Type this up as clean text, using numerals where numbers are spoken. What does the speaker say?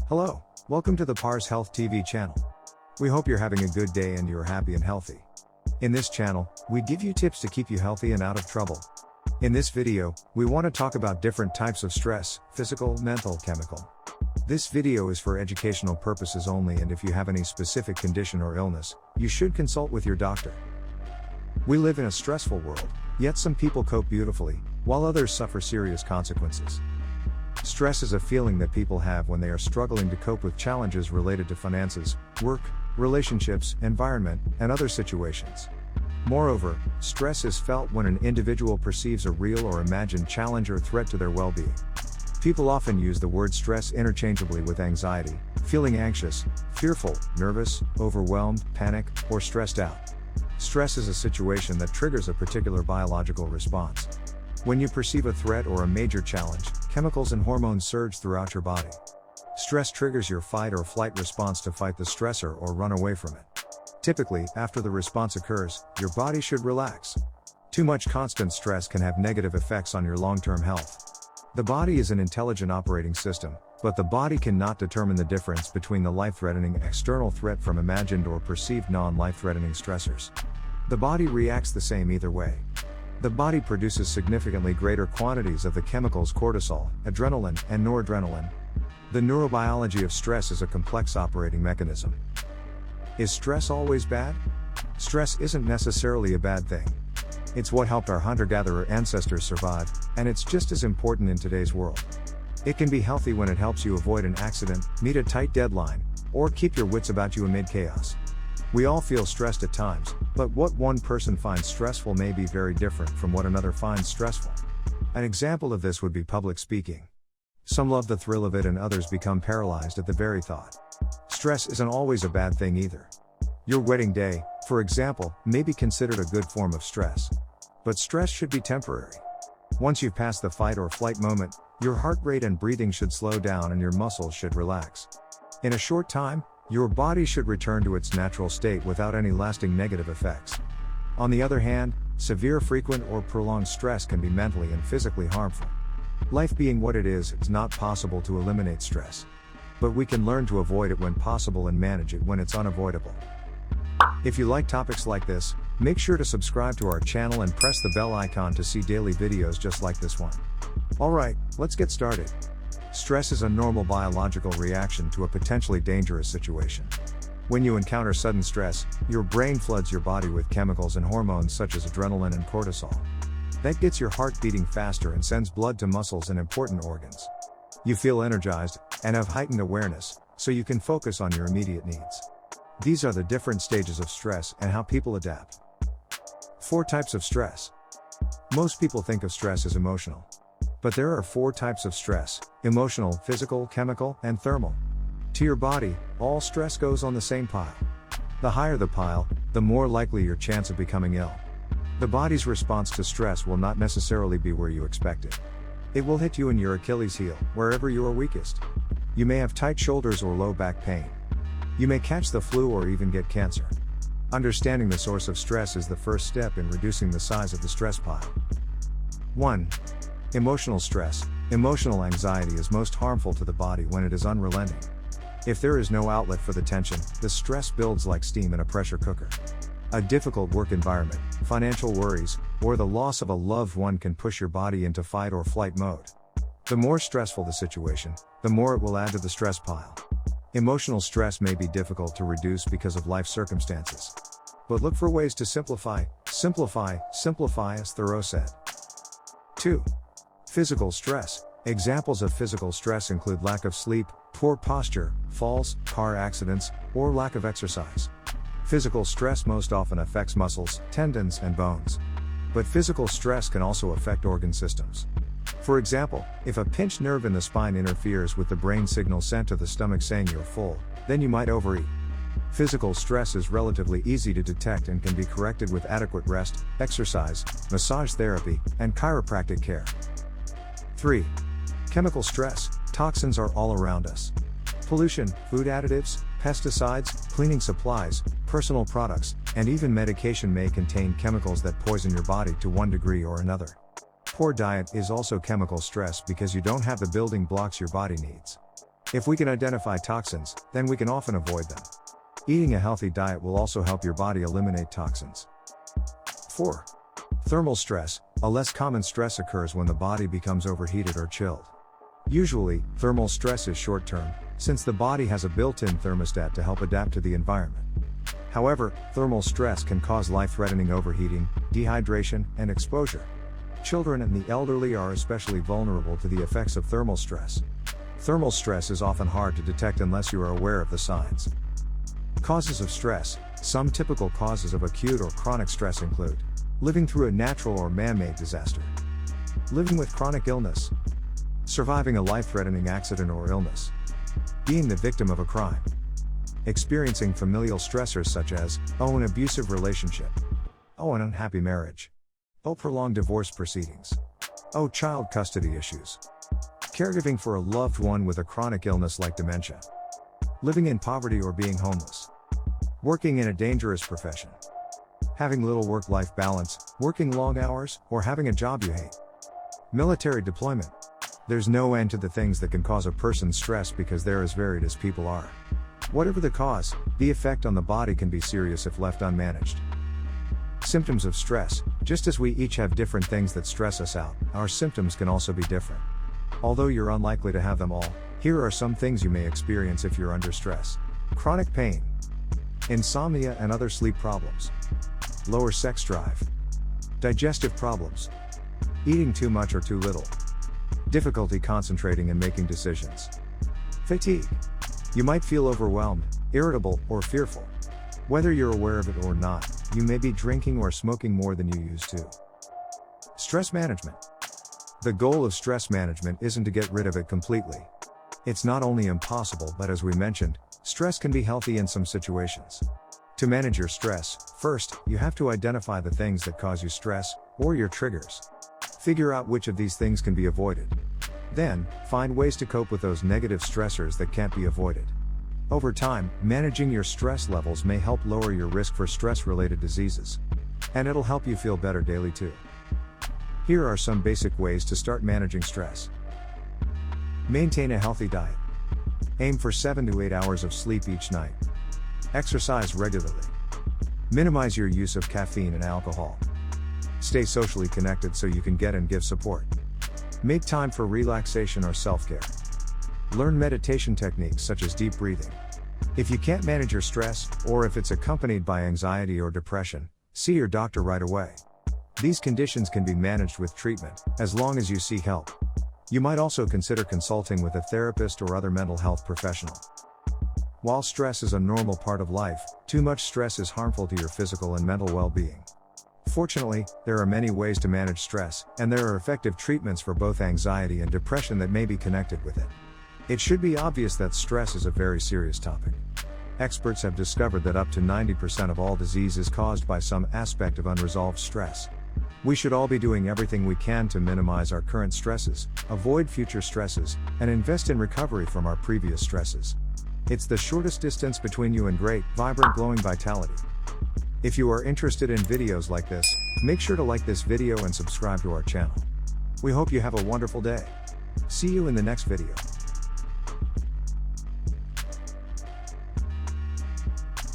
Hello, welcome to the PARS Health TV channel. We hope you're having a good day and you're happy and healthy. In this channel, we give you tips to keep you healthy and out of trouble. In this video, we want to talk about different types of stress: physical, mental, chemical. This video is for educational purposes only, and if you have any specific condition or illness, you should consult with your doctor. We live in a stressful world, yet some people cope beautifully, while others suffer serious consequences. Stress is a feeling that people have when they are struggling to cope with challenges related to finances, work, relationships, environment, and other situations. Moreover, stress is felt when an individual perceives a real or imagined challenge or threat to their well-being. People often use the word stress interchangeably with anxiety, feeling anxious, fearful, nervous, overwhelmed, panic, or stressed out. Stress is a situation that triggers a particular biological response. When you perceive a threat or a major challenge, chemicals and hormones surge throughout your body. Stress triggers your fight or flight response to fight the stressor or run away from it. Typically, after the response occurs, your body should relax. Too much constant stress can have negative effects on your long-term health. The body is an intelligent operating system, but the body cannot determine the difference between the life-threatening external threat from imagined or perceived non-life-threatening stressors. The body reacts the same either way. The body produces significantly greater quantities of the chemicals cortisol, adrenaline, and noradrenaline. The neurobiology of stress is a complex operating mechanism. Is stress always bad? Stress isn't necessarily a bad thing. It's what helped our hunter-gatherer ancestors survive, and it's just as important in today's world. It can be healthy when it helps you avoid an accident, meet a tight deadline, or keep your wits about you amid chaos. We all feel stressed at times, but what one person finds stressful may be very different from what another finds stressful. An example of this would be public speaking. Some love the thrill of it and others become paralyzed at the very thought. Stress isn't always a bad thing either. Your wedding day, for example, may be considered a good form of stress. But stress should be temporary. Once you've passed the fight or flight moment, your heart rate and breathing should slow down and your muscles should relax. In a short time, your body should return to its natural state without any lasting negative effects. On the other hand, severe, frequent, or prolonged stress can be mentally and physically harmful. Life being what it is, it's not possible to eliminate stress. But we can learn to avoid it when possible and manage it when it's unavoidable. If you like topics like this, make sure to subscribe to our channel and press the bell icon to see daily videos just like this one. Alright, let's get started. Stress is a normal biological reaction to a potentially dangerous situation. When you encounter sudden stress, your brain floods your body with chemicals and hormones such as adrenaline and cortisol. That gets your heart beating faster and sends blood to muscles and important organs. You feel energized and have heightened awareness, so you can focus on your immediate needs. These are the different stages of stress and how people adapt. 4 types of stress. Most people think of stress as emotional. But there are 4 types of stress: emotional, physical, chemical, and thermal. To your body, all stress goes on the same pile. The higher the pile, the more likely your chance of becoming ill. The body's response to stress will not necessarily be where you expect it. It will hit you in your Achilles heel, wherever you are weakest. You may have tight shoulders or low back pain. You may catch the flu or even get cancer. Understanding the source of stress is the first step in reducing the size of the stress pile. 1. Emotional stress. Emotional anxiety is most harmful to the body when it is unrelenting. If there is no outlet for the tension, the stress builds like steam in a pressure cooker. A difficult work environment, financial worries, or the loss of a loved one can push your body into fight or flight mode. The more stressful the situation, the more it will add to the stress pile. Emotional stress may be difficult to reduce because of life circumstances. But look for ways to simplify, as Thoreau said. 2. Physical stress. Examples of physical stress include lack of sleep, poor posture, falls, car accidents, or lack of exercise. Physical stress most often affects muscles, tendons, and bones. But physical stress can also affect organ systems. For example, if a pinched nerve in the spine interferes with the brain signal sent to the stomach saying you're full, then you might overeat. Physical stress is relatively easy to detect and can be corrected with adequate rest, exercise, massage therapy, and chiropractic care. 3. Chemical stress. Toxins are all around us. Pollution, food additives, pesticides, cleaning supplies, personal products, and even medication may contain chemicals that poison your body to one degree or another. Poor diet is also chemical stress because you don't have the building blocks your body needs. If we can identify toxins, then we can often avoid them. Eating a healthy diet will also help your body eliminate toxins. 4. Thermal stress. A less common stress occurs when the body becomes overheated or chilled. Usually, thermal stress is short-term, since the body has a built-in thermostat to help adapt to the environment. However, thermal stress can cause life-threatening overheating, dehydration, and exposure. Children and the elderly are especially vulnerable to the effects of thermal stress. Thermal stress is often hard to detect unless you are aware of the signs. Causes of stress. Some typical causes of acute or chronic stress include living through a natural or man-made disaster, living with chronic illness, surviving a life-threatening accident or illness, being the victim of a crime, experiencing familial stressors such as an abusive relationship, an unhappy marriage, prolonged divorce proceedings, child custody issues, caregiving for a loved one with a chronic illness like dementia, living in poverty or being homeless, working in a dangerous profession, having little work-life balance, working long hours, or having a job you hate. Military deployment. There's no end to the things that can cause a person stress because they're as varied as people are. Whatever the cause, the effect on the body can be serious if left unmanaged. Symptoms of stress. Just as we each have different things that stress us out, our symptoms can also be different. Although you're unlikely to have them all, here are some things you may experience if you're under stress. Chronic pain, insomnia and other sleep problems, lower sex drive, digestive problems, eating too much or too little, difficulty concentrating and making decisions, fatigue. You might feel overwhelmed, irritable, or fearful. Whether you're aware of it or not, you may be drinking or smoking more than you used to. Stress management. The goal of stress management isn't to get rid of it completely. It's not only impossible, but as we mentioned, stress can be healthy in some situations. To manage your stress, first, you have to identify the things that cause you stress, or your triggers. Figure out which of these things can be avoided. Then, find ways to cope with those negative stressors that can't be avoided. Over time, managing your stress levels may help lower your risk for stress-related diseases. And it'll help you feel better daily too. Here are some basic ways to start managing stress. Maintain a healthy diet. Aim for 7 to 8 hours of sleep each night. Exercise regularly. Minimize your use of caffeine and alcohol. Stay socially connected so you can get and give support. Make time for relaxation or self-care. Learn meditation techniques such as deep breathing. If you can't manage your stress, or if it's accompanied by anxiety or depression, see your doctor right away. These conditions can be managed with treatment, as long as you seek help. You might also consider consulting with a therapist or other mental health professional. While stress is a normal part of life, too much stress is harmful to your physical and mental well-being. Fortunately, there are many ways to manage stress, and there are effective treatments for both anxiety and depression that may be connected with it. It should be obvious that stress is a very serious topic. Experts have discovered that up to 90% of all disease is caused by some aspect of unresolved stress. We should all be doing everything we can to minimize our current stresses, avoid future stresses, and invest in recovery from our previous stresses. It's the shortest distance between you and great, vibrant, glowing vitality. If you are interested in videos like this, make sure to like this video and subscribe to our channel. We hope you have a wonderful day. See you in the next video.